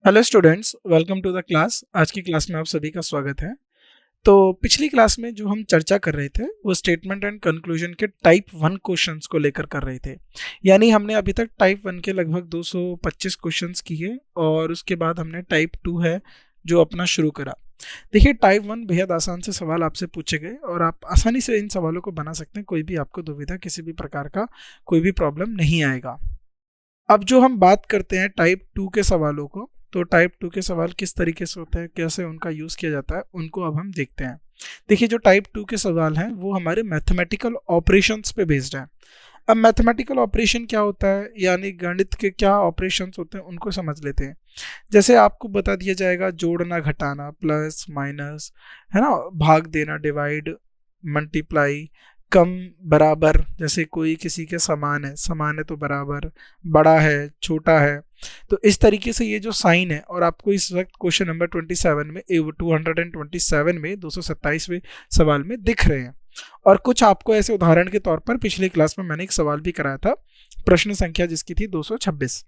Hello students, welcome to the class. आज की class में आप सभी का स्वागत है। तो पिछली क्लास में जो हम चर्चा कर रहे थे वो स्टेटमेंट एंड कंक्लूजन के टाइप वन क्वेश्चंस को लेकर कर रहे थे। यानी हमने अभी तक टाइप वन के लगभग 225 क्वेश्चंस किए और उसके बाद हमने टाइप टू है जो अपना शुरू करा। देखिए, टाइप वन बेहद आसान से सवाल आपसे पूछे गए और आप आसानी से इन सवालों को बना सकते हैं। कोई भी आपको दुविधा, किसी भी प्रकार का कोई भी प्रॉब्लम नहीं आएगा। अब जो हम बात करते हैं टाइप टू के सवालों को, तो टाइप टू के सवाल किस तरीके से होते हैं, कैसे उनका यूज़ किया जाता है, उनको अब हम देखते हैं। देखिए, जो टाइप टू के सवाल हैं वो हमारे मैथमेटिकल ऑपरेशंस पे बेस्ड हैं। अब मैथमेटिकल ऑपरेशन क्या होता है, यानी गणित के क्या ऑपरेशंस होते हैं उनको समझ लेते हैं। जैसे आपको बता दिया जाएगा जोड़ना, घटाना, प्लस माइनस, है ना, भाग देना, डिवाइड, मल्टीप्लाई, कम, बराबर। जैसे कोई किसी के समान है तो बराबर, बड़ा है, छोटा है। तो इस तरीके से ये जो साइन है, और आपको इस वक्त क्वेश्चन नंबर 27 में 227 में 227वें सवाल में दिख रहे हैं। और कुछ आपको ऐसे उदाहरण के तौर पर पिछली क्लास में मैंने एक सवाल भी कराया था, प्रश्न संख्या जिसकी थी 226।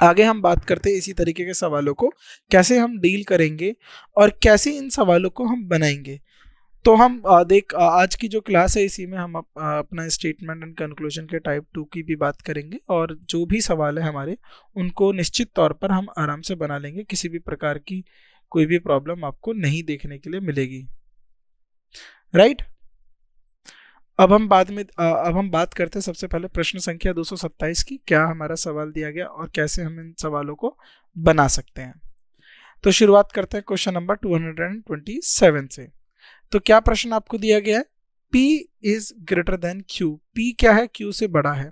आगे हम बात करते हैं इसी तरीके के सवालों को कैसे हम डील करेंगे और कैसे इन सवालों को हम बनाएंगे। तो हम आज की जो क्लास है इसी में हम अपना स्टेटमेंट एंड कंक्लूजन के टाइप टू की भी बात करेंगे, और जो भी सवाल है हमारे उनको निश्चित तौर पर हम आराम से बना लेंगे। किसी भी प्रकार की कोई भी प्रॉब्लम आपको नहीं देखने के लिए मिलेगी। राइट। अब हम बात करते हैं सबसे पहले प्रश्न संख्या 227 की। क्या हमारा सवाल दिया गया और कैसे हम इन सवालों को बना सकते हैं। तो शुरुआत करते हैं क्वेश्चन नंबर 227 से। तो क्या प्रश्न आपको दिया गया है, P is greater than Q। P क्या है, Q से बड़ा है।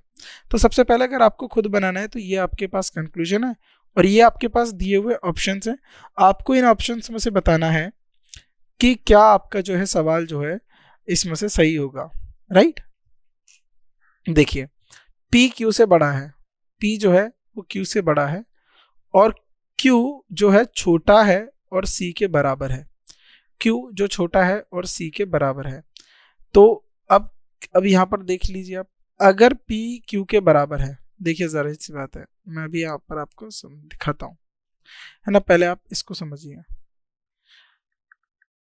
तो सबसे पहले अगर आपको खुद बनाना है तो ये आपके पास कंक्लूजन है और ये आपके पास दिए हुए ऑप्शंस हैं। आपको इन ऑप्शंस में से बताना है कि क्या आपका जो है सवाल जो है इसमें से सही होगा। राइट। देखिए, P Q से बड़ा है, P जो है वो Q से बड़ा है और Q जो है छोटा है और C के बराबर है। Q जो छोटा है और C के बराबर है। तो अब यहाँ पर देख लीजिए आप, अगर P Q के बराबर है, देखिए जरा सी बात है, मैं भी यहाँ पर आपको दिखाता हूँ, है ना। पहले आप इसको समझिए,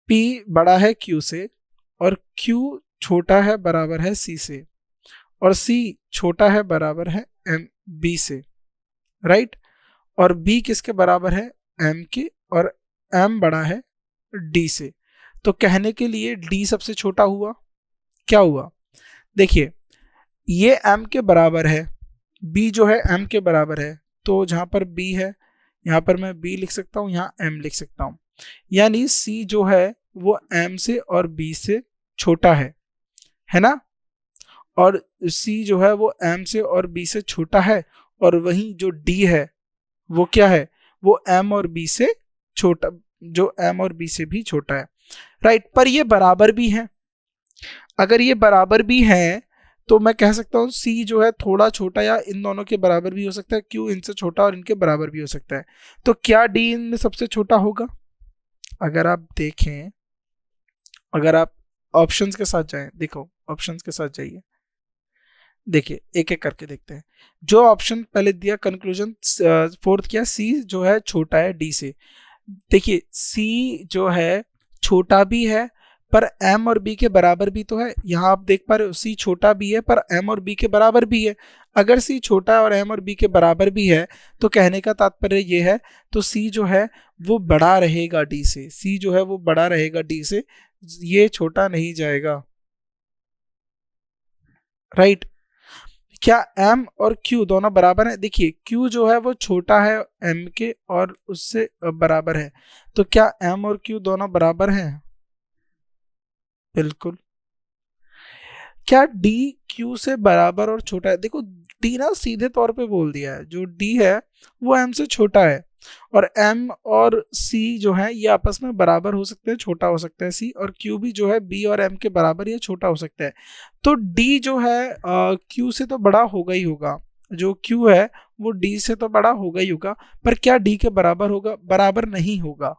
P बड़ा है Q से और Q छोटा है बराबर है C से, और C छोटा है बराबर है B से। राइट। और B किसके बराबर है, M के, और M बड़ा है D से। तो कहने के लिए D सबसे छोटा हुआ। क्या हुआ, देखिए ये M के बराबर है, B जो है M के बराबर है, तो जहां पर B है यहाँ पर मैं B लिख सकता हूँ, यहाँ M लिख सकता हूँ। यानी C जो है वो M से और B से छोटा है ना। और C जो है वो M से और B से छोटा है, और वहीं जो D है वो क्या है, वो M और B से छोटा, जो M और B से भी छोटा है। राइट। पर ये बराबर भी है। अगर ये बराबर भी है तो मैं कह सकता हूँ C जो है थोड़ा छोटा या इन दोनों के बराबर भी हो सकता है, Q इनसे छोटा और इनके बराबर भी हो सकता है। तो क्या D इनमें सबसे छोटा होगा। अगर आप देखें, अगर आप ऑप्शंस के साथ जाएं, देखो ऑप्शंस के साथ जाइए, देखिए एक एक करके देखते हैं। जो ऑप्शन पहले दिया कंक्लूजन फोर्थ किया, C जो है छोटा है D से। देखिए C जो है छोटा भी है पर M और B के बराबर भी तो है। यहाँ आप देख पा रहे हो C छोटा भी है पर M और B के बराबर भी है। अगर C छोटा है और M और B के बराबर भी है तो कहने का तात्पर्य ये है, तो C जो है वो बड़ा रहेगा D से। C जो है वो बड़ा रहेगा D से, ये छोटा नहीं जाएगा। राइट। क्या M और Q दोनों बराबर है। देखिए Q जो है वो छोटा है M के और उससे बराबर है, तो क्या M और Q दोनों बराबर हैं। बिल्कुल। क्या D Q से बराबर और छोटा है। देखो D ना सीधे तौर पे बोल दिया है, जो D है वो M से छोटा है, और M और C जो है ये आपस में बराबर हो सकते हैं, छोटा हो सकता है C, और Q भी जो है B और M के बराबर या छोटा हो सकता है। तो D जो है Q से तो बड़ा होगा ही होगा, जो Q है वो D से तो बड़ा होगा ही होगा, पर क्या D के बराबर होगा, बराबर नहीं होगा।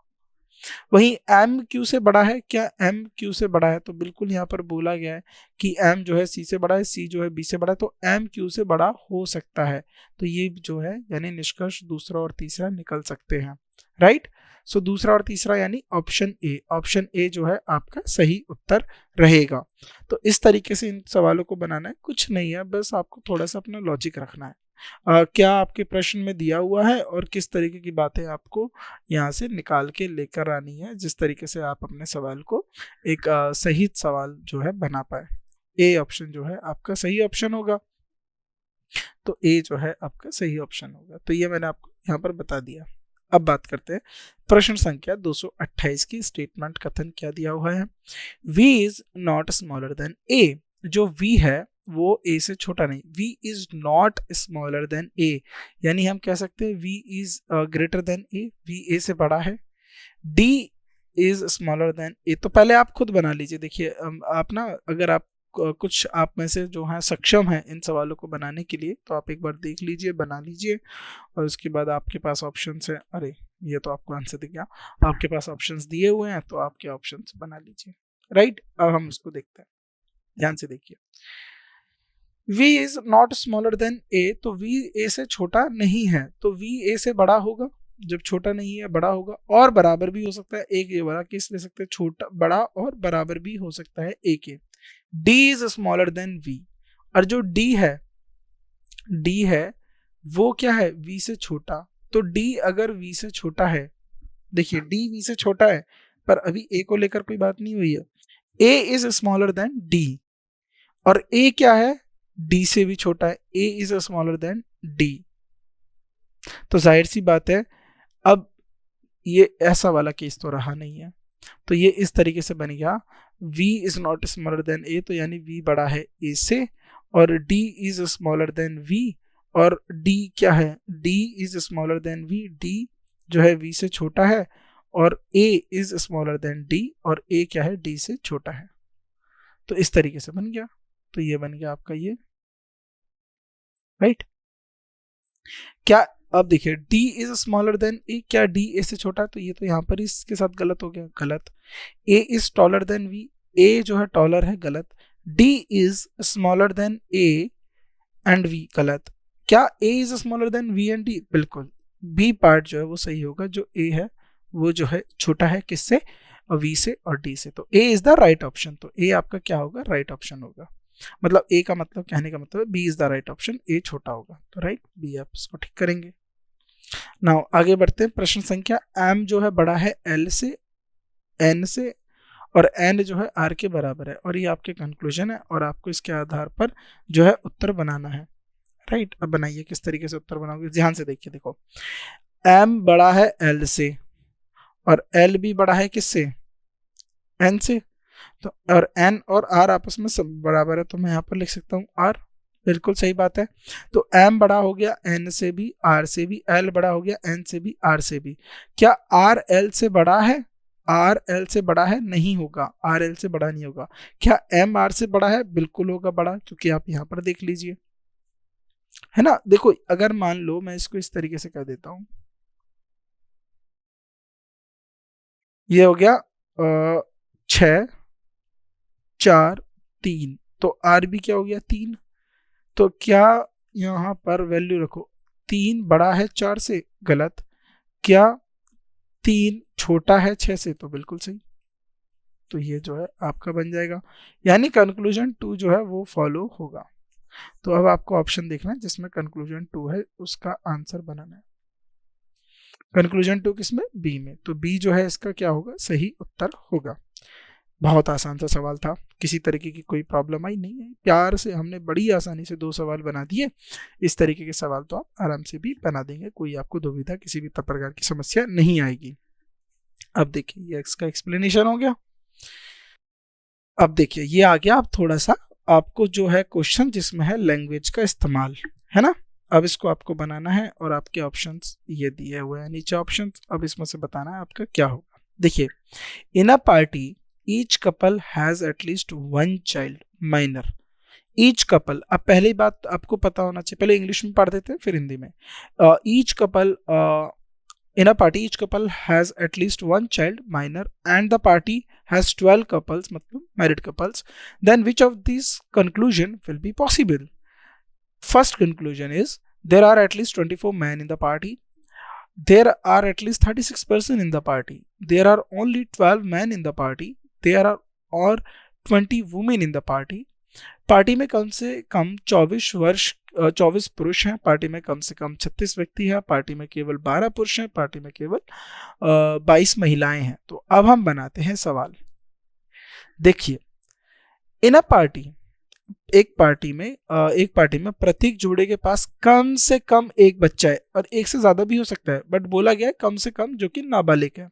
वहीं एम क्यू से बड़ा है, क्या एम क्यू से बड़ा है? तो बिल्कुल यहाँ पर बोला गया है कि एम जो है सी से बड़ा है, सी जो है बी से बड़ा है, तो एम क्यू से बड़ा हो सकता है। तो ये जो है यानी निष्कर्ष दूसरा और तीसरा निकल सकते हैं, राइट। सो दूसरा और तीसरा यानी ऑप्शन ए जो है आपका सही उत्तर रहेगा। तो इस तरीके से इन सवालों को बनाना है, कुछ नहीं है, बस आपको थोड़ा सा अपना लॉजिक रखना है। क्या आपके प्रश्न में दिया हुआ है और किस तरीके की बातें आपको यहाँ से निकाल के लेकर आनी है, जिस तरीके से आप अपने सवाल को एक सही सवाल जो है बना पाए। ए ऑप्शन जो है आपका सही ऑप्शन होगा। तो ए जो है आपका सही ऑप्शन होगा। तो ये मैंने आपको यहाँ पर बता दिया। अब बात करते हैं प्रश्न संख्या 228 की। स्टेटमेंट कथन क्या दिया हुआ है? v is not smaller than a। जो v है वो a से छोटा नहीं, v is not smaller than a, यानी हम कह सकते हैं v is greater than a, v a से बड़ा है। d is smaller than a, तो पहले आप खुद बना लीजिए। देखिए आप ना, अगर आप कुछ आप में से जो है सक्षम है इन सवालों को बनाने के लिए, तो आप एक बार देख लीजिए, बना लीजिए, और उसके बाद आपके पास ऑप्शंस है। अरे ये तो आपको आंसर दिख गया, आपके पास ऑप्शंस दिए हुए हैं, तो आपके ऑप्शंस बना लीजिए, राइट। अब हम उसको देखते हैं, ध्यान से देखिए। v is not smaller than a, तो v a से छोटा नहीं है, तो v a से बड़ा होगा। जब छोटा नहीं है बड़ा होगा, और बराबर भी हो सकता है। एक ये बड़ा केस ले सकते हैं, छोटा बड़ा और बराबर भी हो सकता है a के। d is smaller than v, और जो d है वो क्या है? v से छोटा। तो d अगर v से छोटा है, देखिए d v से छोटा है, पर अभी a को लेकर कोई बात नहीं हुई है। a is smaller than d, और a क्या है? d से भी छोटा है। a is smaller than d। तो जाहिर सी बात है, अब ये ऐसा वाला केस तो रहा नहीं है, तो ये इस तरीके से बन गया v is not smaller than a, तो यानी v बड़ा है a से, और d is smaller than v, और d क्या है? d is smaller than v, d जो है v से छोटा है, और a is smaller than d, और a क्या है? d से छोटा है। तो इस तरीके से बन गया। तो ये बन गया आपका ये, राइट। क्या अब देखिए d is smaller than a, क्या d a से छोटा है? तो ये तो यहाँ पर इसके साथ गलत हो गया, गलत। a is taller than v, a जो है टॉलर है, गलत। d is smaller than a and v, गलत। क्या a is smaller than v and d? बिल्कुल, b पार्ट जो है वो सही होगा, जो a है वो जो है छोटा है किससे? v से और d से। तो a is the right option. तो a आपका क्या होगा? राइट ऑप्शन होगा। मतलब a का मतलब, कहने का मतलब है b is the right option, a छोटा होगा, तो राइट b आप इसको ठीक करेंगे। नाउ आगे बढ़ते हैं। प्रश्न संख्या m जो है बड़ा है l से, n से, और n जो है r के बराबर है, और ये आपके कंक्लूजन है, और आपको इसके आधार पर जो है उत्तर बनाना है, राइट। अब बनाइए, किस तरीके से उत्तर बनाओगे, ध्यान से देखिए। देखो m बड़ा है l से, और l भी बड़ा है किससे? n से। तो और n और r आपस में सब बराबर है, तो मैं यहाँ पर लिख सकता हूँ r, बिल्कुल सही बात है। तो m बड़ा हो गया n से भी, r से भी, l बड़ा हो गया n से भी, r से भी। क्या r l से बड़ा है? r l से बड़ा है? नहीं होगा, r l से बड़ा नहीं होगा। क्या m r से बड़ा है? बिल्कुल होगा बड़ा, क्योंकि आप यहाँ पर देख लीजिए, है ना। देखो अगर मान लो मैं इसको इस तरीके से कर देता हूं, ये हो गया 6 4 3, तो आर भी क्या हो गया? 3। तो क्या यहाँ पर वैल्यू रखो, 3 बड़ा है 4 से, गलत। क्या 3 छोटा है 6 से? तो बिल्कुल सही। तो ये जो है आपका बन जाएगा, यानी कंक्लूजन 2 जो है वो फॉलो होगा। तो अब आपको ऑप्शन देखना है जिसमें कंक्लूजन 2 है, उसका आंसर बनाना है। कंक्लूजन 2 किसमें? बी में। तो बी जो है इसका क्या होगा? सही उत्तर होगा। बहुत आसान सा सवाल था, किसी तरीके की कोई प्रॉब्लम आई नहीं है, प्यार से हमने बड़ी आसानी से 2 सवाल बना दिए। इस तरीके के सवाल तो आप आराम से भी बना देंगे, कोई आपको दुविधा, किसी भी प्रकार की समस्या नहीं आएगी। अब देखिए ये इसका एक्सप्लेनेशन हो गया। अब देखिए ये आ गया, अब थोड़ा सा आपको जो है क्वेश्चन जिसमें है लैंग्वेज का इस्तेमाल, है ना। अब इसको आपको बनाना है, और आपके ऑप्शंस ये दिए हुए हैं नीचे ऑप्शंस। अब इसमें से बताना है आपका क्या होगा। देखिए, in a party each couple has at least 1 child minor. Each couple, अब पहली बात आपको पता होना चाहिए, पहले इंग्लिश में पढ़ देते हैं फिर हिंदी में। Each couple In a party, each couple has at least one child minor and the party has 12 couples, मतलब married couples. Then which of these conclusion will be possible? First conclusion is there are at least 24 men in the party. There are at least 36 person in the party. There are only 12 men in the party. There are or 20 women in the party. Party में कम से कम 24 पुरुष हैं, party में कम से कम 36 व्यक्ति हैं, party में केवल 12 पुरुष हैं, पार्टी में केवल 22 महिलाएं हैं। तो अब हम बनाते हैं सवाल। देखिए, इन अ पार्टी, एक पार्टी में प्रत्येक जोड़े के पास कम से कम एक बच्चा है, और एक से ज्यादा भी हो सकता है, बट बोला गया है कम से कम, जो कि नाबालिग है।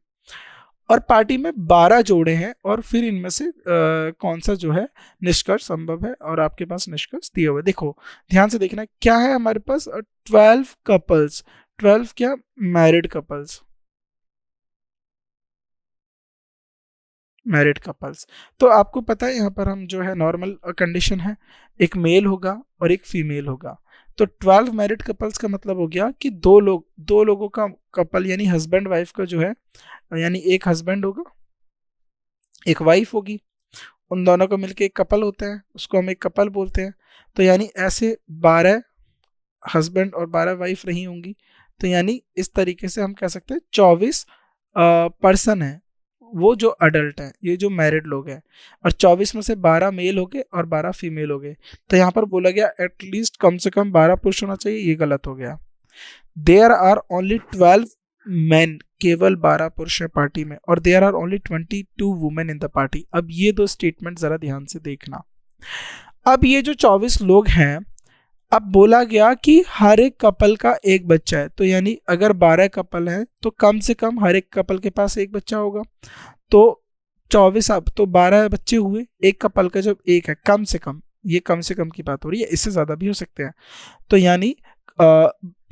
और पार्टी में 12 जोड़े हैं, और फिर इनमें से कौन सा जो है निष्कर्ष संभव है, और आपके पास निष्कर्ष दिए हुए। देखो ध्यान से देखना, क्या है हमारे पास 12 कपल्स, 12 क्या मैरिड कपल्स, मैरिड कपल्स। तो आपको पता है यहाँ पर हम जो है नॉर्मल कंडीशन है, एक मेल होगा और एक फीमेल होगा। तो 12 मैरिड कपल्स का मतलब हो गया कि दो लोगों का कपल, यानी हस्बैंड वाइफ का जो है, यानी एक हस्बैंड होगा, एक वाइफ होगी, उन दोनों को मिलके एक कपल होता है, उसको हम एक कपल बोलते हैं। तो यानी ऐसे 12 हस्बैंड और 12 वाइफ रही होंगी। तो यानी इस तरीके से हम कह सकते हैं 24 पर्सन है, वो जो अडल्ट हैं, ये जो मैरिड लोग हैं, और 24 में से 12 मेल हो गए और 12 फीमेल हो गए। तो यहाँ पर बोला गया एटलीस्ट कम से कम 12 पुरुष होना चाहिए, ये गलत हो गया। देयर आर ओनली 12 मैन, केवल 12 पुरुष हैं पार्टी में, और there are only 22 women in the party. अब ये दो स्टेटमेंट जरा ध्यान से देखना। अब ये जो 24 लोग हैं, अब बोला गया कि हर एक कपल का एक बच्चा है। तो यानी अगर 12 कपल हैं तो कम से कम हर एक कपल के पास एक बच्चा होगा। तो 24, अब तो 12 बच्चे हुए, एक कपल का जब एक है, कम से कम, ये कम से कम की बात हो रही है, इससे ज़्यादा भी हो सकते हैं। तो यानी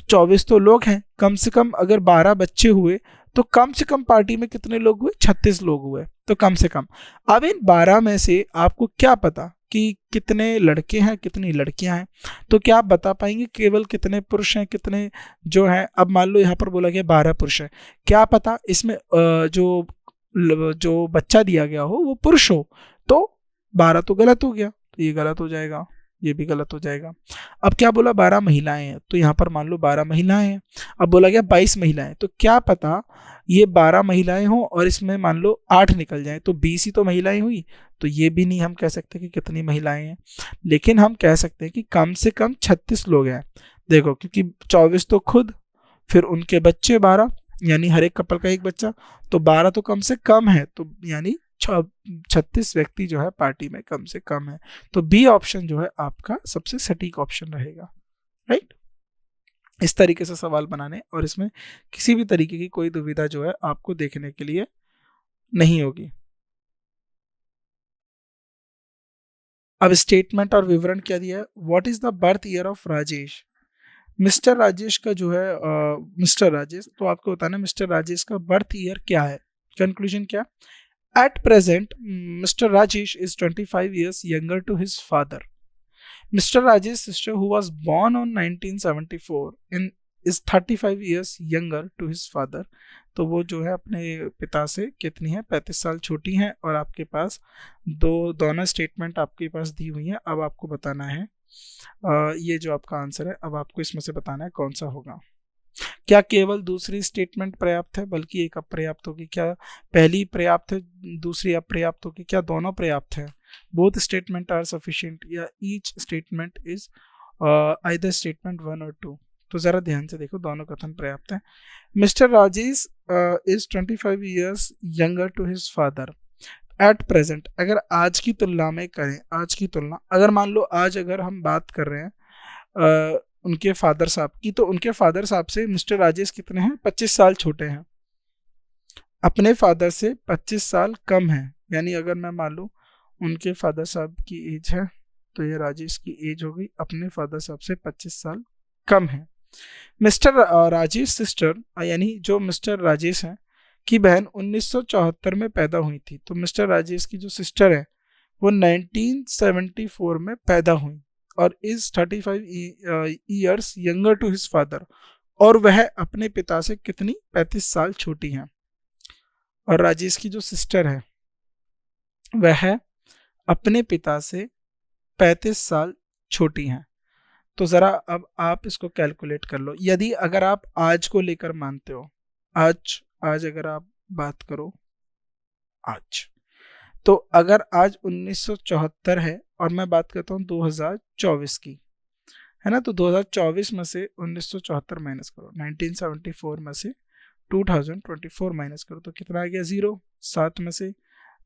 24 तो लोग हैं, कम से कम अगर 12 बच्चे हुए तो कम से कम पार्टी में कितने लोग हुए, 36 लोग हुए। तो कम से कम, अब इन 12 में से आपको क्या पता कि कितने लड़के हैं कितनी लड़कियां हैं? तो क्या आप बता पाएंगे केवल कितने पुरुष हैं कितने जो हैं? अब मान लो यहाँ पर बोला गया 12 पुरुष हैं, क्या पता इसमें जो बच्चा दिया गया हो वो पुरुष हो, तो 12 तो गलत हो गया, तो ये गलत हो जाएगा, ये भी गलत हो जाएगा। अब क्या बोला 12 महिलाएं हैं, तो यहाँ पर मान लो 12 महिलाएं हैं। अब बोला गया 22 महिलाएं, तो क्या पता ये 12 महिलाएं हों और इसमें मान लो 8 निकल जाए, तो 20 ही तो महिलाएं हुई। तो ये भी नहीं हम कह सकते कि कितनी महिलाएं हैं, लेकिन हम कह सकते हैं कि कम से कम 36 लोग हैं। देखो, क्योंकि 24 तो खुद, फिर उनके बच्चे 12, यानी हर एक कपल का एक बच्चा, तो 12 तो कम से कम है, तो यानी 36 व्यक्ति जो है पार्टी में कम से कम है। तो बी ऑप्शन जो है आपका सबसे सटीक ऑप्शन रहेगा, राइट। इस तरीके से सवाल बनाने, और इसमें किसी भी तरीके की कोई दुविधा जो है आपको देखने के लिए नहीं होगी। अब स्टेटमेंट और विवरण क्या दिया है? What is the birth year of Rajesh? Mister Rajesh का जो है मिस्टर राजेश, तो आपको बताना मिस्टर राजेश का बर्थ ईयर क्या है। कंक्लूजन क्या? At present, Mr. Rajesh is 25 years younger to his father. Mr. Rajesh's sister, who was born on 1974, is 35 years younger to his father. तो वो जो है अपने पिता से कितनी है, 35 साल छोटी हैं। और आपके पास दोनों स्टेटमेंट आपके पास दी हुई हैं। अब आपको बताना है ये जो आपका आंसर है, अब आपको इसमें से बताना है कौन सा होगा। क्या केवल दूसरी स्टेटमेंट पर्याप्त है, बल्कि एक अपर्याप्त होगी? क्या पहली पर्याप्त है, दूसरी अपर्याप्त होगी? क्या दोनों पर्याप्त है? बोथ स्टेटमेंट आर सफिशिएंट, या each statement is either statement 1 और 2? तो जरा ध्यान से देखो, दोनों कथन पर्याप्त है। Mister Rajesh is 25 years younger to his father at present. अगर आज की तुलना में करें, आज की तुलना, अगर मान लो आज अगर हम बात कर रहे हैं उनके फादर साहब की, तो उनके फादर साहब से मिस्टर राजेश कितने हैं? 25 साल छोटे हैं, अपने फादर से 25 साल कम है। यानी अगर मैं मान लूँ उनके फादर साहब की एज है, तो ये राजेश की एज हो गई अपने फादर साहब से 25 साल कम है। मिस्टर राजेश सिस्टर, यानी जो मिस्टर राजेश हैं की बहन 1974 में पैदा हुई थी। तो मिस्टर राजेश की जो सिस्टर है वो 1974 में पैदा हुई और is 35 years younger to his father, और वह अपने पिता से कितनी 35 साल छोटी है। और राजेश की जो सिस्टर है वह अपने पिता से 35 साल छोटी हैं। तो ज़रा अब आप इसको कैलकुलेट कर लो। यदि अगर आप आज को लेकर मानते हो, आज आज अगर आप बात करो आज, तो अगर आज 1974 है और मैं बात करता हूँ 2024 की, है ना, तो 2024 में से 1974 माइनस करो, 1974 में से 2024 माइनस करो तो कितना आ गया? 0। 7 में से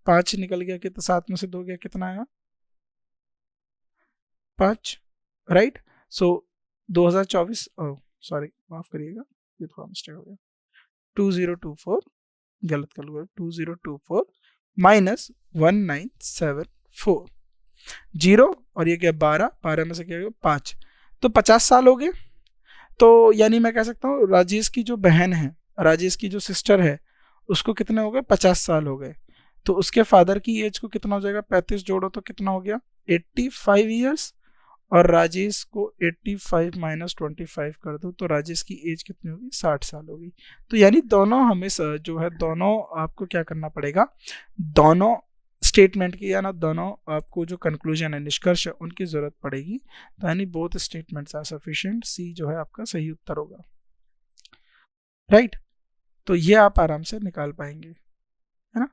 5 निकल गया, कितना? 7 में से 2 गया, कितना आया? 5, राइट। सो 2024, सॉरी माफ करिएगा, ये थोड़ा मिस्टेक हो गया, 2024 गलत कर लूँगा, 2024 माइनस 1974, 0 और ये क्या? 12 में से क्या गया? 5, तो 50 साल हो गए। तो यानी मैं कह सकता हूँ राजेश की जो बहन है, राजेश की जो सिस्टर है, उसको कितने हो गए? 50 साल हो गए। तो उसके फादर की एज को कितना हो जाएगा? 35 जोड़ो तो कितना हो गया? 85 ईयर्स। और राजेश को 85 माइनस 25 कर दो तो राजेश की एज कितनी होगी? 60 साल होगी। तो यानी दोनों हमें जो है, दोनों आपको क्या करना पड़ेगा, दोनों स्टेटमेंट की, या ना दोनों आपको जो कंक्लूजन है, निष्कर्ष है, उनकी जरूरत पड़ेगी। तो यानी बोथ स्टेटमेंट्स आर सफिशिएंट, सी जो है आपका सही उत्तर होगा, राइट। तो ये आप आराम से निकाल पाएंगे, है ना,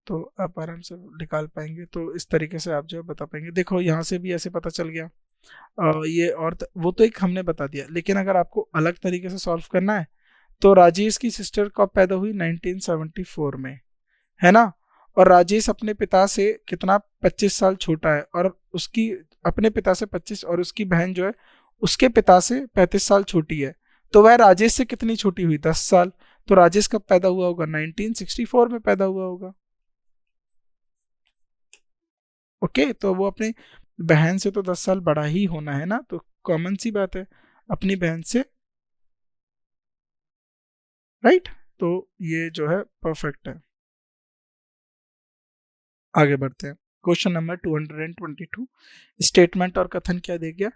तो आप आराम से निकाल पाएंगे। तो इस तरीके से आप जो है बता पाएंगे। देखो यहाँ से भी ऐसे पता चल गया। ये और वो तो एक हमने बता दिया, लेकिन अगर आपको अलग तरीके से सॉल्व करना है तो राजेश की सिस्टर कब पैदा हुई? 1974 में, है ना। और राजेश अपने पिता से कितना? 25 साल छोटा है, और उसकी अपने पिता से 25, और उसकी बहन जो है उसके पिता से 35 साल छोटी है। तो वह राजेश से कितनी छोटी हुई? 10 साल। तो राजेश कब पैदा हुआ होगा? 1964 में पैदा हुआ होगा। ओके, तो वो अपनी बहन से तो 10 साल बड़ा ही होना है ना, तो कॉमन सी बात है, अपनी बहन से, राइट। तो ये जो है परफेक्ट है। आगे बढ़ते हैं। क्वेश्चन नंबर 222, स्टेटमेंट और कथन क्या दे गया?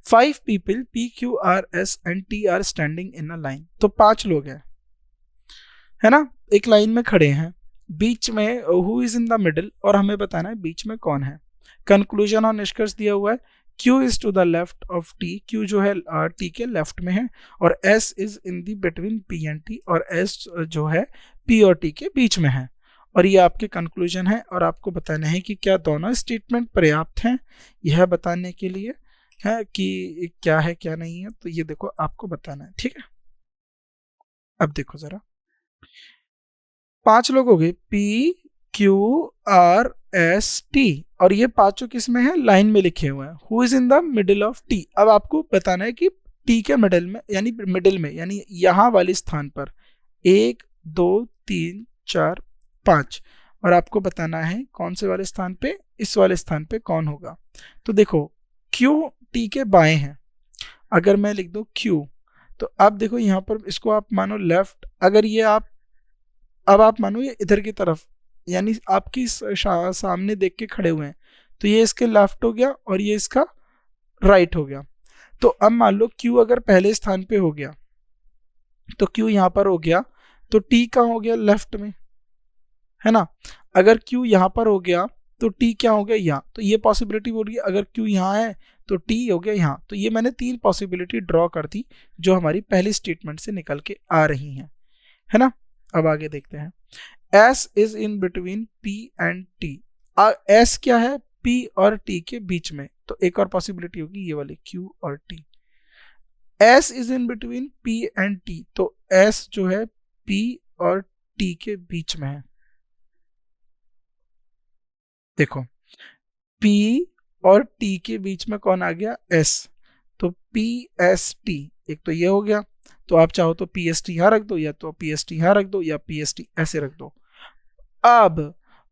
5 people PQRS and T are standing in a line. तो 5 लोग हैं, है ना, एक लाइन में खड़े हैं, बीच में who is in the middle, और हमें बताना है बीच में कौन है। कंक्लूजन और निष्कर्ष दिया हुआ है, Q is to the left of T, Q जो है T के लेफ्ट में है, और S is in the between P and T, और S जो है P और T के बीच में है। और ये आपके कंक्लूजन है, और आपको बताना है कि क्या दोनों स्टेटमेंट पर्याप्त हैं यह बताने के लिए, है कि क्या है क्या नहीं है। तो ये देखो आपको बताना है, ठीक है। अब देखो जरा, 5 लोग हो गए, PQRST, और ये पांचों किस में है? लाइन में लिखे हुए हैं। Who is in the middle of T। अब आपको बताना है कि T के मिडिल में, यानी यहां वाले स्थान पर 1 2 3 4 5, और आपको बताना है कौन से वाले स्थान पे, इस वाले स्थान पे कौन होगा। तो देखो Q T के बाएं है, अगर मैं लिख दूं Q, तो अब देखो यहाँ पर इसको आप मानो लेफ्ट, अगर ये अब आप मानो ये इधर की तरफ, यानी आपकी सामने देख के खड़े हुए हैं, तो ये इसके लेफ्ट हो गया और ये इसका राइट हो गया। तो अब मान लो Q अगर पहले स्थान पे हो गया, तो Q यहाँ पर हो गया, तो T कहाँ हो गया? लेफ्ट में, है ना। अगर Q यहाँ पर हो गया तो T क्या हो गया? यहाँ। तो ये पॉसिबिलिटी बोल रही है, अगर Q यहाँ है तो T हो गया यहाँ। तो ये मैंने 3 पॉसिबिलिटी ड्रॉ कर दी जो हमारी पहली स्टेटमेंट से निकल के आ रही हैं, है ना। अब आगे देखते हैं, S is in between P and T। S क्या है? P और T के बीच में। तो एक और पॉसिबिलिटी होगी ये वाली, Q और T। S is in between P and T, तो S जो है P और T के बीच में है। देखो P और T के बीच में कौन आ गया? S। तो PST, एक तो ये हो गया, तो आप चाहो तो PST यहाँ रख दो, या तो PST यहाँ रख दो, या PST ऐसे रख दो। अब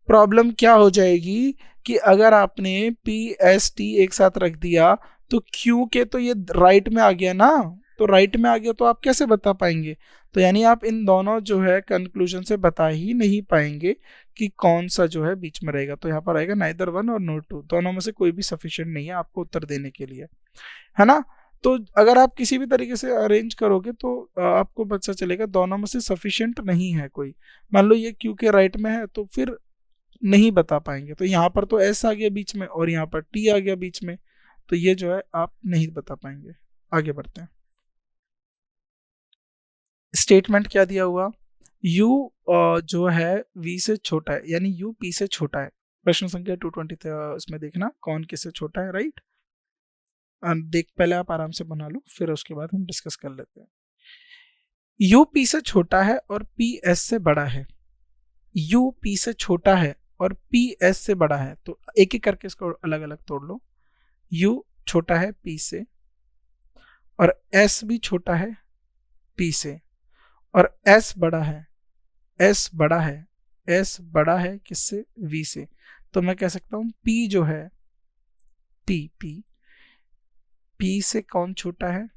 प्रॉब्लम क्या हो जाएगी कि अगर आपने PST एक साथ रख दिया तो Q के तो ये राइट में आ गया ना, तो राइट में आ गया तो आप कैसे बता पाएंगे? तो यानी आप इन दोनों जो है कंक्लूजन से बता ही नहीं पाएंगे कि कौन सा जो है बीच में रहेगा। तो यहाँ पर आएगा नाइदर वन और नो टू, दोनों में से कोई भी सफिशिएंट नहीं है आपको उत्तर देने के लिए, है ना। तो अगर आप किसी भी तरीके से अरेंज करोगे तो आपको पता चलेगा दोनों में से सफिशिएंट नहीं है कोई। मान लो ये क्यू के राइट में है तो फिर नहीं बता पाएंगे। तो यहाँ पर तो एस आ गया बीच में और यहाँ पर टी आ गया बीच में, तो ये जो है आप नहीं बता पाएंगे। आगे बढ़ते हैं। स्टेटमेंट क्या दिया हुआ, u जो है v से छोटा है, यानी u p से छोटा है। प्रश्न संख्या 220 इसमें देखना कौन किससे छोटा है, राइट। देख पहले आप आराम से बना लो, फिर उसके बाद हम डिस्कस कर लेते हैं। u p से छोटा है और p s से बड़ा है। u p से छोटा है और p s से बड़ा है, तो एक एक करके इसको अलग अलग तोड़ लो। u छोटा है p से और s भी छोटा है p से और s बड़ा है, s बड़ा है, s बड़ा है किससे, v से। तो मैं कह सकता हूं p जो है p से कौन छोटा है,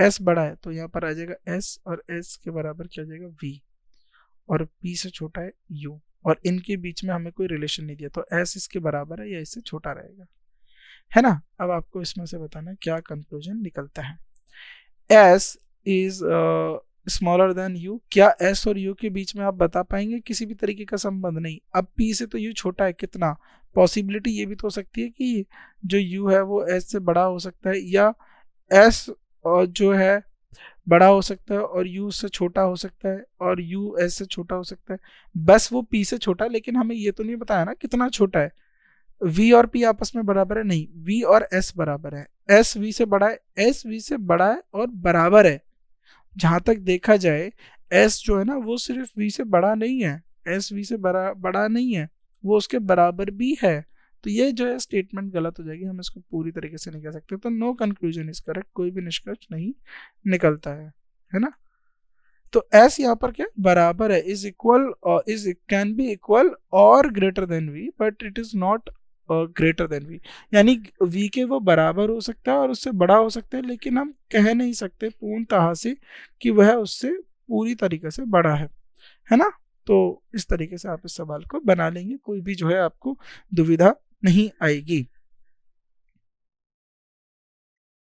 s बड़ा है, तो यहाँ पर आ जाएगा s और s के बराबर क्या हो जाएगा v, और p से छोटा है u, और इनके बीच में हमें कोई रिलेशन नहीं दिया, तो s इसके बराबर है या इससे छोटा रहेगा, है ना। अब आपको इसमें से बताना क्या कंक्लूजन निकलता है। s is smaller than u, क्या s और u के बीच में आप बता पाएंगे किसी भी तरीके का संबंध, नहीं। अब p से तो u छोटा है, कितना, पॉसिबिलिटी ये भी तो हो सकती है कि जो u है वो s से बड़ा हो सकता है, या s जो है बड़ा हो सकता है और u से छोटा हो सकता है, और u s से छोटा हो सकता है। बस वो p से छोटा है, लेकिन हमें ये तो नहीं बताया ना कितना छोटा है। v और p आपस में बराबर है, नहीं, v और s बराबर है, s v से बड़ा है, s v से बड़ा है और बराबर है। जहां तक देखा जाए s जो है ना वो सिर्फ v से बड़ा नहीं है, s v से बड़ा नहीं है, वो उसके बराबर भी है। तो ये जो है स्टेटमेंट गलत हो जाएगी, हम इसको पूरी तरीके से नहीं कह सकते। तो नो कंक्लूजन इज करेक्ट, कोई भी निष्कर्ष नहीं निकलता है ना। तो s यहाँ पर क्या बराबर है, is equal, is can be equal और greater than v, but it is not greater than v, यानी v के वो बराबर हो सकता है और उससे बड़ा हो सकता है, लेकिन हम कह नहीं सकते पूर्णतः से कि वह उससे पूरी तरीके से बड़ा है ना। तो इस तरीके से आप इस सवाल को बना लेंगे, कोई भी जो है आपको दुविधा नहीं आएगी।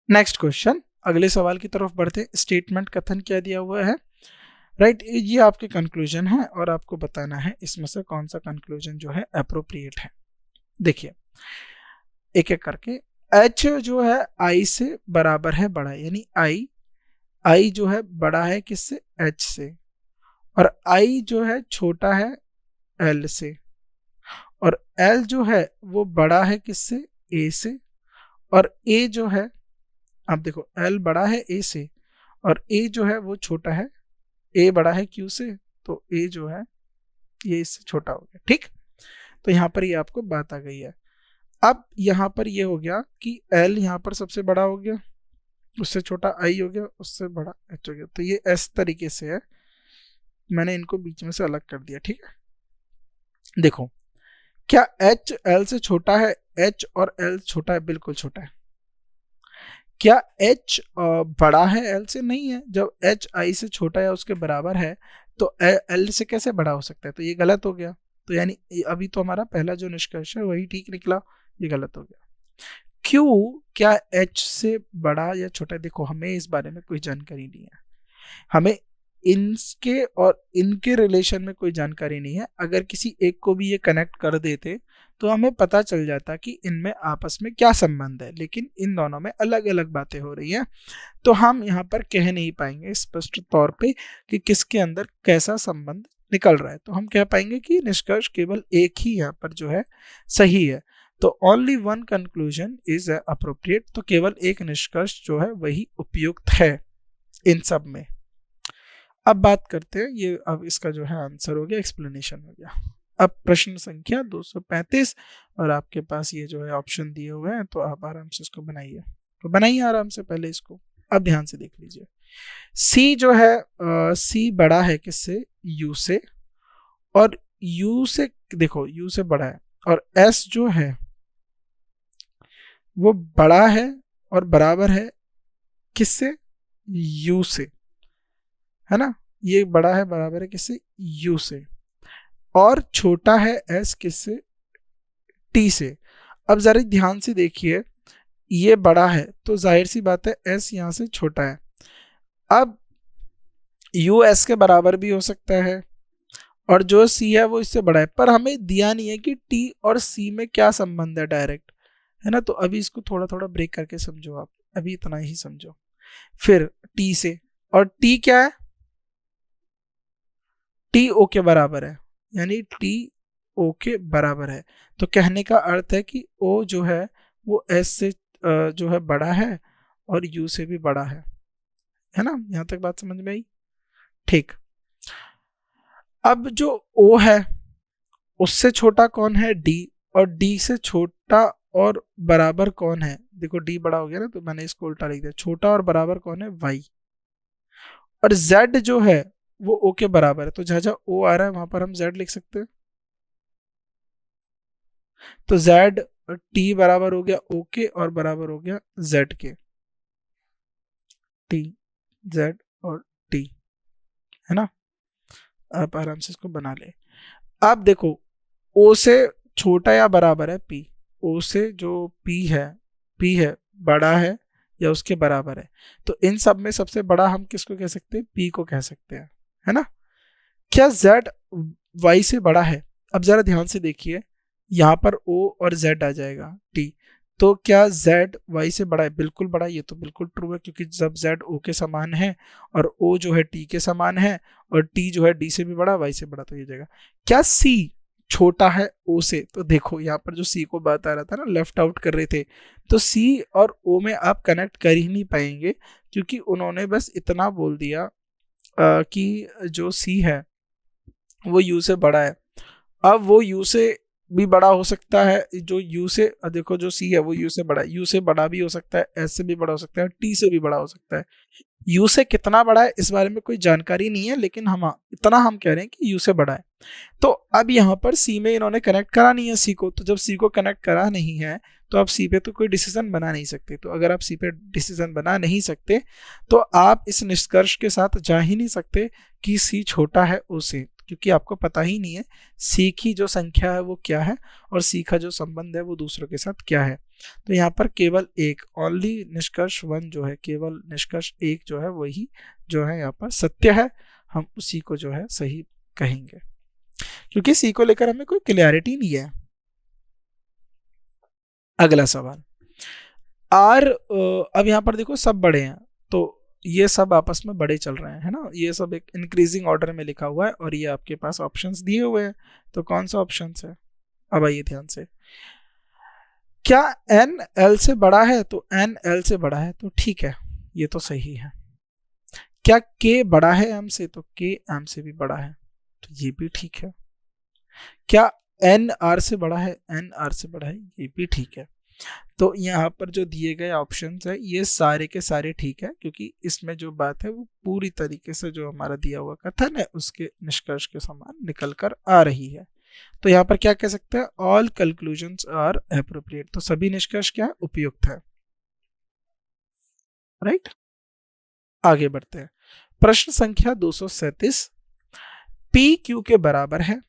नेक्स्ट क्वेश्चन, अगले सवाल की तरफ बढ़ते। स्टेटमेंट कथन क्या दिया हुआ है, राइट, ये आपके कंक्लूजन है और आपको बताना है इसमें से कौन सा कंक्लूजन जो है अप्रोप्रिएट है। देखिए एक एक करके, h जो है i से बराबर है, बड़ा है, यानी i जो है बड़ा है किससे, h से, और i जो है छोटा है l से, और l जो है वो बड़ा है किससे, a से, और a जो है, आप देखो l बड़ा है a से और a जो है वो छोटा है, a बड़ा है q से, तो a जो है ये इससे छोटा हो गया, ठीक। तो यहाँ पर ये आपको बात आ गई है। अब यहाँ पर ये हो गया कि l यहाँ पर सबसे बड़ा हो गया, उससे छोटा i हो गया, उससे बड़ा h हो गया, तो ये s तरीके से है, मैंने इनको बीच में से अलग कर दिया, ठीक है। देखो क्या h l से छोटा है, h और l छोटा है, बिल्कुल छोटा है। क्या h बड़ा है l से, नहीं है। जब h i से छोटा है उसके बराबर है तो l से कैसे बड़ा हो सकता है, तो ये गलत हो गया। तो यानी अभी तो हमारा पहला जो निष्कर्ष है वही ठीक निकला, ये गलत हो गया। q क्या h से बड़ा या छोटा है, देखो हमें इस बारे में कोई जानकारी नहीं है, हमें इनके और इनके रिलेशन में कोई जानकारी नहीं है। अगर किसी एक को भी ये कनेक्ट कर देते तो हमें पता चल जाता कि इनमें आपस में क्या संबंध है, लेकिन इन दोनों में अलग अलग बातें हो रही हैं, तो हम यहाँ पर कह नहीं पाएंगे स्पष्ट तौर पे कि किसके अंदर कैसा संबंध निकल रहा है। तो हम कह पाएंगे कि निष्कर्ष केवल एक ही यहाँ पर जो है सही है। तो only one conclusion is appropriate, तो केवल एक निष्कर्ष जो है वही उपयुक्त है इन सब में। अब बात करते हैं, ये अब इसका जो है आंसर हो गया, एक्सप्लेनेशन हो गया। अब प्रश्न संख्या 235, और आपके पास ये जो है ऑप्शन दिए हुए हैं, तो आप आराम से इसको बनाइए, तो बनाइए आराम से पहले इसको। अब ध्यान से देख लीजिए, C जो है C बड़ा है किससे, U से, और U से देखो U से बड़ा है, और S जो है वो बड़ा है और बराबर है किससे, U से, है ना। ये बड़ा है बराबर है किससे, U से, और छोटा है S किससे, T से। अब जरा ध्यान से देखिए, ये बड़ा है तो जाहिर सी बात है एस यहाँ से छोटा है। अब यू एस के बराबर भी हो सकता है और जो सी है वो इससे बड़ा है, पर हमें दिया नहीं है कि टी और सी में क्या संबंध है डायरेक्ट, है ना। तो अभी इसको थोड़ा थोड़ा ब्रेक करके समझो आप, अभी इतना ही समझो। फिर टी से, और टी क्या है, टी ओ के बराबर है, यानी टी ओ के बराबर है। तो कहने का अर्थ है कि ओ जो है वो एस से जो है बड़ा है और यू से भी बड़ा है ना। यहां तक बात समझ में आई? ठीक। अब जो ओ है उससे छोटा कौन है, डी, और डी से छोटा और बराबर कौन है, देखो डी बड़ा हो गया ना तो मैंने इसको उल्टा लिख दिया, छोटा और बराबर कौन है, वाई। और जेड जो है वो ओ के बराबर है, तो जहां जहां ओ आ रहा है वहां पर हम जेड लिख सकते हैं। तो जेड टी बराबर हो गया ओ के और बराबर हो गया जेड के, टी जेड और टी, है ना। आप आराम से इसको बना ले। अब देखो ओ से छोटा या बराबर है पी, ओ से जो पी है बड़ा है या उसके बराबर है, तो इन सब में सबसे बड़ा हम किसको कह सकते हैं, पी को कह सकते हैं, है ना। क्या z y से बड़ा है, अब जरा ध्यान से देखिए, यहाँ पर o और z आ जाएगा t, तो क्या z y से बड़ा है, बिल्कुल बड़ा है, ये तो बिल्कुल ट्रू है क्योंकि जब z o के समान है और o जो है t के समान है और t जो है d से भी बड़ा y से बड़ा, तो ये जाएगा। क्या c छोटा है o से, तो देखो यहाँ पर जो c को बात आ रहा था ना, लेफ्ट आउट कर रहे थे, तो c और o में आप कनेक्ट कर ही नहीं पाएंगे क्योंकि उन्होंने बस इतना बोल दिया कि जो c है वो u से बड़ा है। अब वो u से भी बड़ा हो सकता है, जो u से देखो जो c है वो u से बड़ा है, u से बड़ा भी हो सकता है, s से भी बड़ा हो सकता है, t से भी बड़ा हो सकता है। u से कितना बड़ा है इस बारे में कोई जानकारी नहीं है, लेकिन हम इतना हम कह रहे हैं कि u से बड़ा है। तो अब यहाँ पर c में इन्होंने कनेक्ट करा नहीं है c को, तो जब c को कनेक्ट करा नहीं है तो आप c पे तो कोई डिसीजन बना नहीं सकते। तो अगर आप c पे डिसीजन बना नहीं सकते तो आप इस निष्कर्ष के साथ जा ही नहीं सकते कि c छोटा है o से, क्योंकि आपको पता ही नहीं है c की जो संख्या है वो क्या है और c का जो संबंध है वो दूसरों के साथ क्या है। तो यहाँ पर केवल एक, ओनली निष्कर्ष वन जो है, केवल निष्कर्ष एक जो है वही जो है यहाँ पर सत्य है, हम उसी को जो है सही कहेंगे, क्योंकि सी को लेकर हमें कोई क्लियरिटी नहीं है। अगला सवाल, आर, अब यहाँ पर देखो सब बड़े हैं, तो ये सब आपस में बड़े चल रहे हैं, है ना, ये सब एक इंक्रीजिंग ऑर्डर में लिखा हुआ है और ये आपके पास ऑप्शंस दिए हुए हैं, तो कौन सा ऑप्शन है, अब आइए ध्यान से। क्या एन एल से बड़ा है, तो एन एल से बड़ा है, तो ठीक है, ये तो सही है। क्या के बड़ा है एम से, तो के एम से भी बड़ा है, तो ये भी ठीक है। क्या एन आर से बड़ा है, एन आर से बड़ा है, ये भी ठीक है। तो यहाँ पर जो दिए गए ऑप्शंस है ये सारे के सारे ठीक है, क्योंकि इसमें जो बात है वो पूरी तरीके से जो हमारा दिया हुआ कथन है उसके निष्कर्ष के समान निकल कर आ रही है। तो यहाँ पर क्या कह सकते हैं, ऑल कंक्लूजन्स आर एप्रोप्रिएट, तो सभी निष्कर्ष क्या है, उपयुक्त है, राइट। आगे बढ़ते हैं, प्रश्न संख्या 237, पी क्यू के बराबर है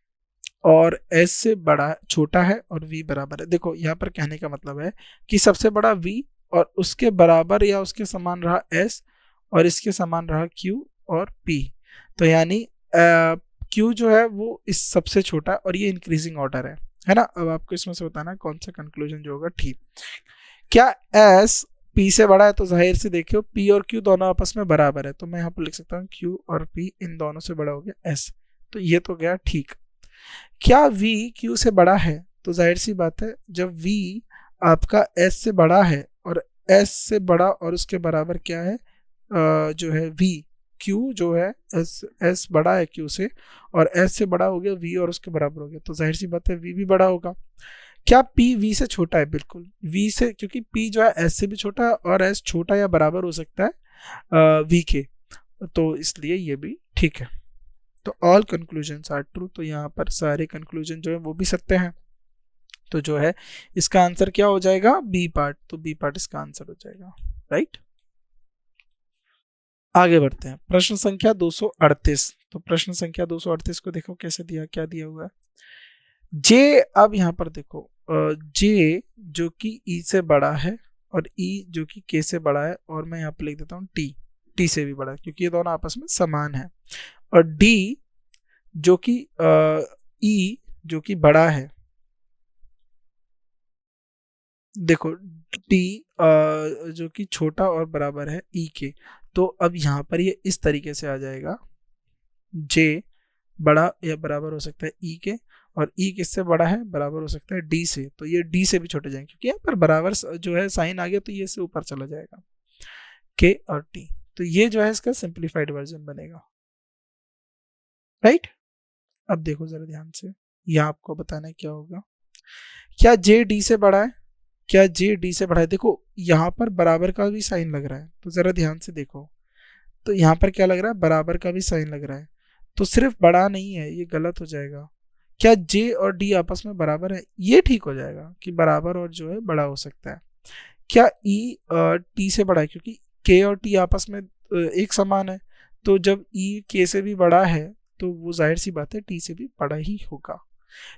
और एस से बड़ा छोटा है और वी बराबर है। देखो यहाँ पर कहने का मतलब है कि सबसे बड़ा वी और उसके बराबर या उसके समान रहा एस और इसके समान रहा क्यू और पी, तो यानी क्यू जो है वो इस सबसे छोटा और ये इंक्रीजिंग ऑर्डर है ना। अब आपको इसमें से बताना है कौन सा कंक्लूजन जो होगा ठीक। क्या एस पी से बड़ा है, तो जाहिर से देखियो पी और क्यू दोनों आपस में बराबर है, तो मैं यहाँ पर लिख सकता हूँ क्यू और पी इन दोनों से बड़ा हो गया एस, तो ये तो गया ठीक। क्या v q से बड़ा है, तो जाहिर सी बात है जब v आपका s से बड़ा है और s से बड़ा और उसके बराबर क्या है, जो है v, q जो है s बड़ा है q से और s से बड़ा हो गया v और उसके बराबर हो गया, तो जाहिर सी बात है v भी बड़ा होगा। क्या p v से छोटा है, बिल्कुल v से, क्योंकि p जो है s से भी छोटा है और s छोटा या बराबर हो सकता है v के, तो इसलिए ये भी ठीक है। तो ऑल कंक्लूजन्स आर ट्रू, तो यहाँ पर सारे कंक्लूजन जो है वो भी सत्य हैं, तो जो है इसका आंसर क्या हो जाएगा, बी पार्ट, तो बी पार्ट इसका आंसर हो जाएगा, राइट। आगे बढ़ते हैं, प्रश्न संख्या 238, तो प्रश्न संख्या 238 को देखो कैसे दिया, क्या दिया हुआ है, जे, अब यहाँ पर देखो जे जो कि ई से बड़ा है और ई जो कि के से बड़ा है, और मैं यहाँ पे लिख देता हूँ टी से भी बड़ा है, क्योंकि ये दोनों आपस में समान है। और डी जो कि ई जो कि बड़ा है, देखो डी जो कि छोटा और बराबर है ई के, तो अब यहाँ पर ये इस तरीके से आ जाएगा, जे बड़ा या बराबर हो सकता है ई के, और ई किससे बड़ा है, बराबर हो सकता है डी से, तो ये डी से भी छोटे जाएंगे, क्योंकि यहाँ पर बराबर जो है साइन आ गया, तो ये से ऊपर चला जाएगा, के और टी। तो ये जो है इसका सिंप्लीफाइड वर्जन बनेगा, राइट। अब देखो जरा ध्यान से, यहाँ आपको बताना है क्या होगा। क्या जे डी से बड़ा है, क्या जे डी से बड़ा है? देखो यहाँ पर बराबर का भी साइन लग रहा है, तो जरा ध्यान से देखो, तो यहाँ पर क्या लग रहा है, बराबर का भी साइन लग रहा है, तो सिर्फ बड़ा नहीं है, ये गलत हो जाएगा। क्या जे और डी आपस में बराबर है? ये ठीक हो जाएगा कि बराबर और जो है बड़ा हो सकता है। क्या ई टी से बड़ा है? क्योंकि के और टी आपस में एक समान है, तो जब ई के से भी बड़ा है तो वो जाहिर सी बात है टी से भी बड़ा ही होगा।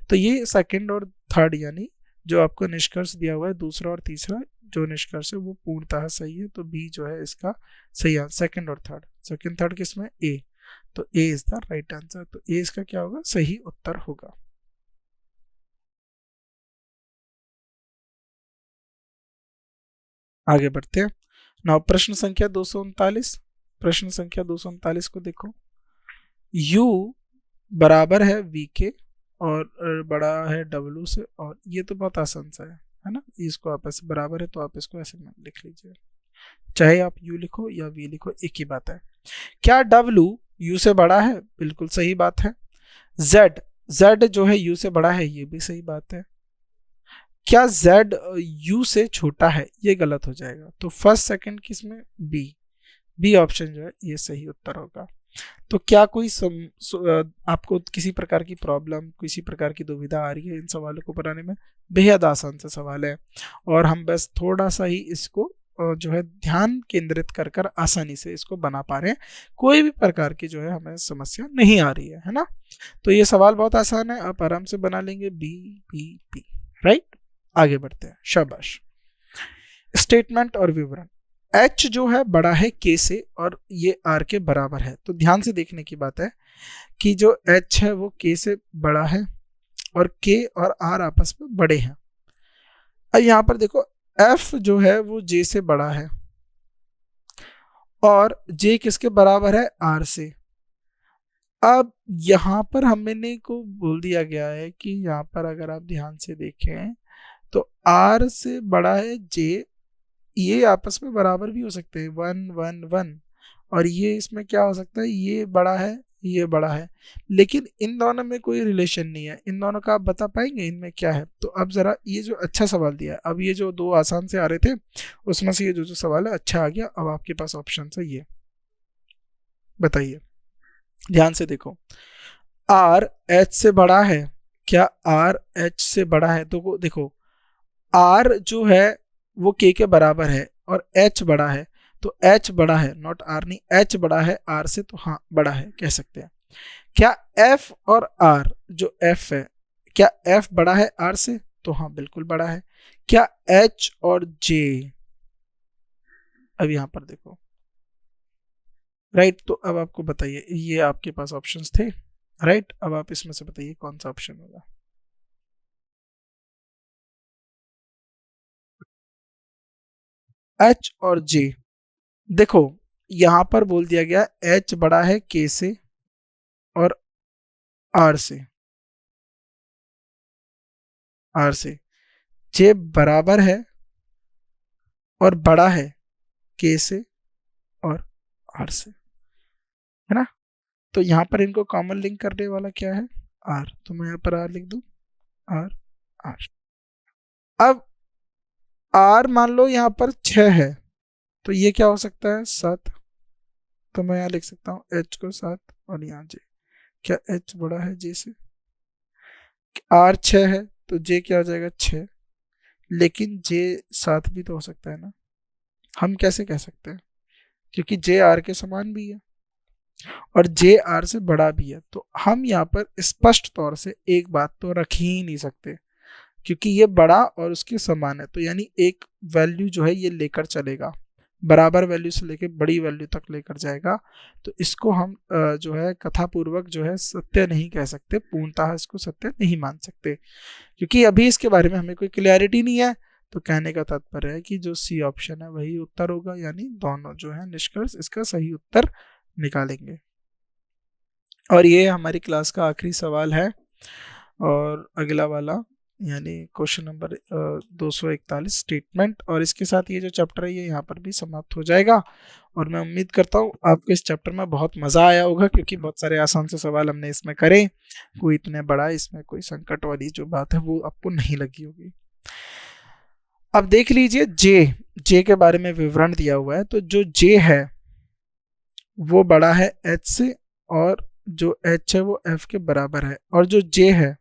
तो ये सेकंड और थर्ड, यानी जो आपको निष्कर्ष दिया हुआ है, दूसरा और तीसरा जो निष्कर्ष है वो पूर्णतः सही है, तो बी जो है इसका सही आंसर, सेकंड और थर्ड। सेकंड थर्ड किसमें? ए, तो ए इज द राइट आंसर, तो ए इसका क्या होगा, सही उत्तर होगा। आगे बढ़ते हैं। नाउ प्रश्न संख्या 239, प्रश्न संख्या 239 को देखो। u बराबर है v के और बड़ा है w से, और ये तो बहुत आसान सा है ना, इसको आप ऐसे बराबर है तो आप इसको ऐसे लिख लीजिए, चाहे आप u लिखो या v लिखो, एक ही बात है। क्या w u से बड़ा है? बिल्कुल सही बात है। z जो है u से बड़ा है, ये भी सही बात है। क्या z u से छोटा है? ये गलत हो जाएगा, तो फर्स्ट सेकंड किसमें? बी ऑप्शन जो है ये सही उत्तर होगा। तो क्या कोई आपको किसी प्रकार की प्रॉब्लम, किसी प्रकार की दुविधा आ रही है इन सवालों को बनाने में? बेहद आसान से सवाल है, और हम बस थोड़ा सा ही इसको जो है ध्यान केंद्रित कर कर आसानी से इसको बना पा रहे हैं, कोई भी प्रकार की जो है हमें समस्या नहीं आ रही है ना। तो ये सवाल बहुत आसान है, आप आराम से बना लेंगे, बी, राइट। आगे बढ़ते हैं, शाबाश। स्टेटमेंट और विवरण। h जो है बड़ा है k से और ये r के बराबर है, तो ध्यान से देखने की बात है कि जो h है वो k से बड़ा है और k और r आपस में बड़े हैं। अब यहाँ पर देखो f जो है वो j से बड़ा है और j किसके बराबर है? r से। अब यहाँ पर हमने को बोल दिया गया है कि यहाँ पर अगर आप ध्यान से देखें तो r से बड़ा है j, ये आपस में बराबर भी हो सकते हैं, 1 1 1, और ये इसमें क्या हो सकता है, ये बड़ा है ये बड़ा है, लेकिन इन दोनों में कोई रिलेशन नहीं है। इन दोनों का आप बता पाएंगे इनमें क्या है? तो अब जरा ये जो अच्छा सवाल दिया है, अब ये जो दो आसान से आ रहे थे उसमें से ये जो सवाल है अच्छा आ गया, अब आपके पास ऑप्शन है, ये बताइए, ध्यान से देखो। r h से बड़ा है, क्या r h से बड़ा है? तो देखो r जो है वो k के बराबर है और h बड़ा है, तो h बड़ा है, नॉट r नहीं, h बड़ा है r से, तो हाँ बड़ा है कह सकते हैं। क्या f और r, जो f है, क्या f बड़ा है r से? तो हाँ बिल्कुल बड़ा है। क्या h और j, अब यहां पर देखो, राइट, तो अब आपको बताइए, ये आपके पास ऑप्शंस थे, राइट, अब आप इसमें से बताइए कौन सा ऑप्शन होगा। h और j, देखो यहां पर बोल दिया गया h बड़ा है k से और r से, j बराबर है और बड़ा है k से और r से, है ना। तो यहाँ पर इनको कॉमन लिंक करने वाला क्या है? r, तो मैं यहाँ पर r लिख दूं, r r। अब r मान लो यहाँ पर 6 है, तो ये क्या हो सकता है? 7, तो मैं यहाँ लिख सकता हूँ h को 7 और यहाँ j। क्या h बड़ा है j से? r 6 है तो j क्या हो जाएगा? 6, लेकिन j 7 भी तो हो सकता है ना। हम कैसे कह सकते हैं? क्योंकि j r के समान भी है और j r से बड़ा भी है, तो हम यहाँ पर स्पष्ट तौर से एक बात तो रख ही नहीं सकते, क्योंकि ये बड़ा और उसके समान है, तो यानी एक वैल्यू जो है ये लेकर चलेगा, बराबर वैल्यू से लेकर बड़ी वैल्यू तक लेकर जाएगा, तो इसको हम जो है कथापूर्वक जो है सत्य नहीं कह सकते, पूर्णतः इसको सत्य नहीं मान सकते, क्योंकि अभी इसके बारे में हमें कोई क्लैरिटी नहीं है। तो कहने का तात्पर्य है कि जो सी ऑप्शन है वही उत्तर होगा, यानी दोनों जो है निष्कर्ष इसका सही उत्तर निकालेंगे। और ये हमारी क्लास का आखिरी सवाल है, और अगला वाला यानी क्वेश्चन नंबर 241 स्टेटमेंट, और इसके साथ ये जो चैप्टर है ये यहाँ पर भी समाप्त हो जाएगा। और मैं उम्मीद करता हूँ आपको इस चैप्टर में बहुत मज़ा आया होगा, क्योंकि बहुत सारे आसान से सवाल हमने इसमें करे, कोई इतने बड़ा इसमें कोई संकट वाली जो बात है वो आपको नहीं लगी होगी। अब देख लीजिए जे के बारे में विवरण दिया हुआ है। तो जो जे है वो बड़ा है एच से, और जो एच है वो एफ के बराबर है, और जो जे है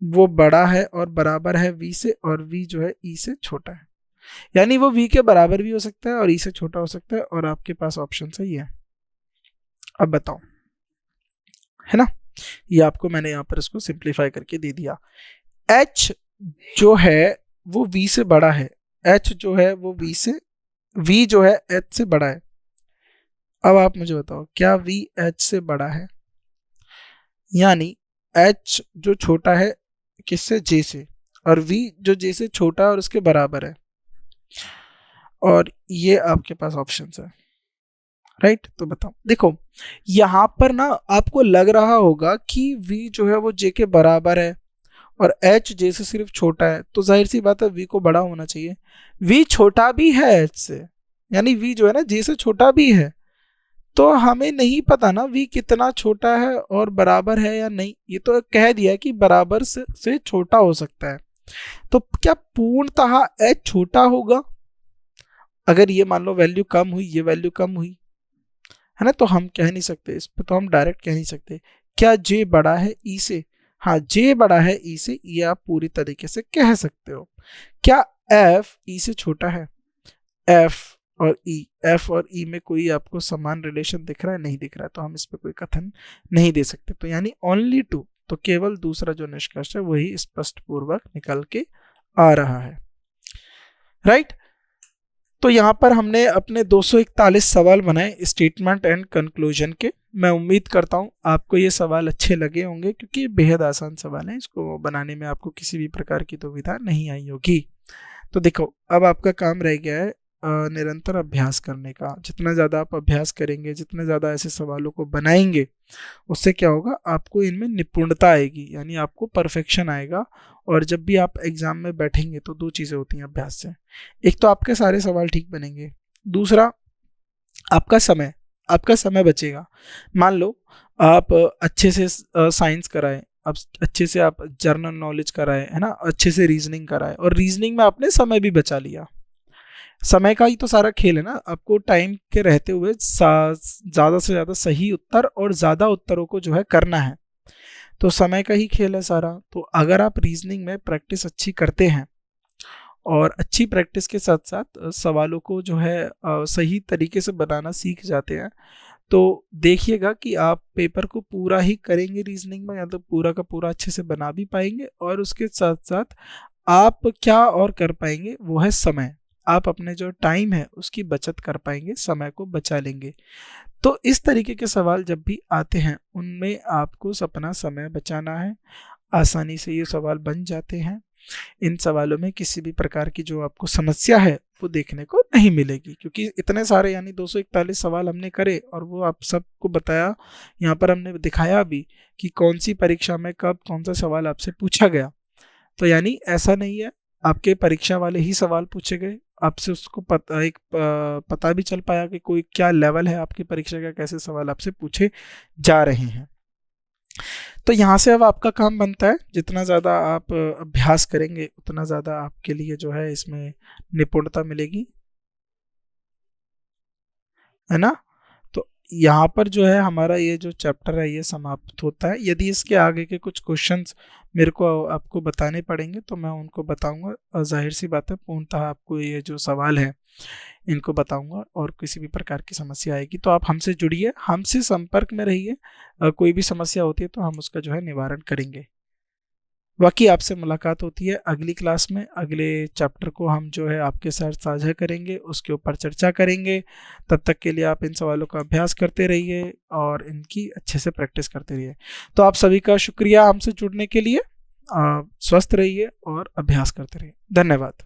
वो बड़ा है और बराबर है वी से, और वी जो है ई से छोटा है, यानी वो वी के बराबर भी हो सकता है और ई से छोटा हो सकता है, और आपके पास ऑप्शन सही है। अब बताओ, है ना, ये आपको मैंने यहाँ पर इसको सिंप्लीफाई करके दे दिया। एच जो है वो वी से बड़ा है, एच जो है वो वी जो है एच से बड़ा है। अब आप मुझे बताओ, क्या वी एच से बड़ा है? यानी एच जो छोटा है किससे? जे से, और वी जो जे से छोटा है और उसके बराबर है, और ये आपके पास ऑप्शन है, राइट। तो बताओ, देखो यहां पर ना आपको लग रहा होगा कि वी जो है वो जे के बराबर है और एच जे से सिर्फ छोटा है, तो जाहिर सी बात है वी को बड़ा होना चाहिए। वी छोटा भी है एच से, यानी वी जो है ना जे से छोटा भी है, तो हमें नहीं पता ना वी कितना छोटा है और बराबर है या नहीं। ये तो कह दिया कि बराबर से छोटा हो सकता है, तो क्या पूर्णतः एच छोटा होगा? अगर ये मान लो वैल्यू कम हुई, ये वैल्यू कम हुई, है ना, तो हम कह नहीं सकते इस पे, तो हम डायरेक्ट कह नहीं सकते। क्या जे बड़ा है ई से? हाँ, जे बड़ा है ई से, ये आप पूरी तरीके से कह सकते हो। क्या एफ ई से छोटा है? एफ और ई में कोई आपको समान रिलेशन दिख रहा है? नहीं दिख रहा है, तो हम इस पे कोई कथन नहीं दे सकते। तो यानी ओनली टू, तो केवल दूसरा जो निष्कर्ष है वही स्पष्ट पूर्वक निकल के आ रहा है, राइट। तो यहाँ पर हमने अपने 241 सवाल बनाए स्टेटमेंट एंड कंक्लूजन के। मैं उम्मीद करता हूँ आपको ये सवाल अच्छे लगे होंगे, क्योंकि ये बेहद आसान सवाल है, इसको बनाने में आपको किसी भी प्रकार की दुविधा नहीं आई होगी। तो देखो, अब आपका काम रह गया है निरंतर अभ्यास करने का। जितना ज़्यादा आप अभ्यास करेंगे, जितने ज़्यादा ऐसे सवालों को बनाएंगे, उससे क्या होगा, आपको इनमें निपुणता आएगी, यानी आपको परफेक्शन आएगा। और जब भी आप एग्जाम में बैठेंगे तो दो चीज़ें होती हैं अभ्यास से, एक तो आपके सारे सवाल ठीक बनेंगे, दूसरा आपका समय बचेगा। मान लो आप अच्छे से साइंस कराएं, अब अच्छे से आप जनरल नॉलेज कराएं, है ना, अच्छे से रीजनिंग कराएं, और रीजनिंग में आपने समय भी बचा लिया। समय का ही तो सारा खेल है ना, आपको टाइम के रहते हुए ज़्यादा से ज़्यादा सही उत्तर और ज़्यादा उत्तरों को जो है करना है, तो समय का ही खेल है सारा। तो अगर आप रीजनिंग में प्रैक्टिस अच्छी करते हैं और अच्छी प्रैक्टिस के साथ साथ सवालों को जो है सही तरीके से बनाना सीख जाते हैं, तो देखिएगा कि आप पेपर को पूरा ही करेंगे रीजनिंग में, या तो पूरा का पूरा अच्छे से बना भी पाएंगे, और उसके साथ साथ आप क्या और कर पाएंगे वो है समय। आप अपने जो टाइम है उसकी बचत कर पाएंगे, समय को बचा लेंगे। तो इस तरीके के सवाल जब भी आते हैं उनमें आपको अपना समय बचाना है, आसानी से ये सवाल बन जाते हैं। इन सवालों में किसी भी प्रकार की जो आपको समस्या है वो देखने को नहीं मिलेगी, क्योंकि इतने सारे यानी 241 सवाल हमने करे और वो आप सबको बताया, यहाँ पर हमने दिखाया भी कि कौन सी परीक्षा में कब कौन सा सवाल आपसे पूछा गया। तो यानी ऐसा नहीं है आपके परीक्षा वाले ही सवाल पूछे गए, आपसे उसको पता भी चल पाया कि कोई क्या लेवल है आपकी परीक्षा का, कैसे सवाल आपसे पूछे जा रहे हैं। तो यहाँ से अब आपका काम बनता है, जितना ज़्यादा आप अभ्यास करेंगे उतना ज़्यादा आपके लिए जो है इसमें निपुणता मिलेगी, है ना। तो यहाँ पर जो है हमारा ये जो चैप्टर है ये समाप्त होता है। यदि इसके आगे के कुछ क्वेश्चंस मेरे को आपको बताने पड़ेंगे तो मैं उनको बताऊंगा, और जाहिर सी बात है पूर्णतः आपको ये जो सवाल है इनको बताऊंगा, और किसी भी प्रकार की समस्या आएगी तो आप हमसे जुड़िए, हमसे संपर्क में रहिए। कोई भी समस्या होती है तो हम उसका जो है निवारण करेंगे। बाकी आपसे मुलाकात होती है अगली क्लास में। अगले चैप्टर को हम जो है आपके साथ साझा करेंगे, उसके ऊपर चर्चा करेंगे। तब तक के लिए आप इन सवालों का अभ्यास करते रहिए और इनकी अच्छे से प्रैक्टिस करते रहिए। तो आप सभी का शुक्रिया हमसे जुड़ने के लिए। स्वस्थ रहिए और अभ्यास करते रहिए। धन्यवाद।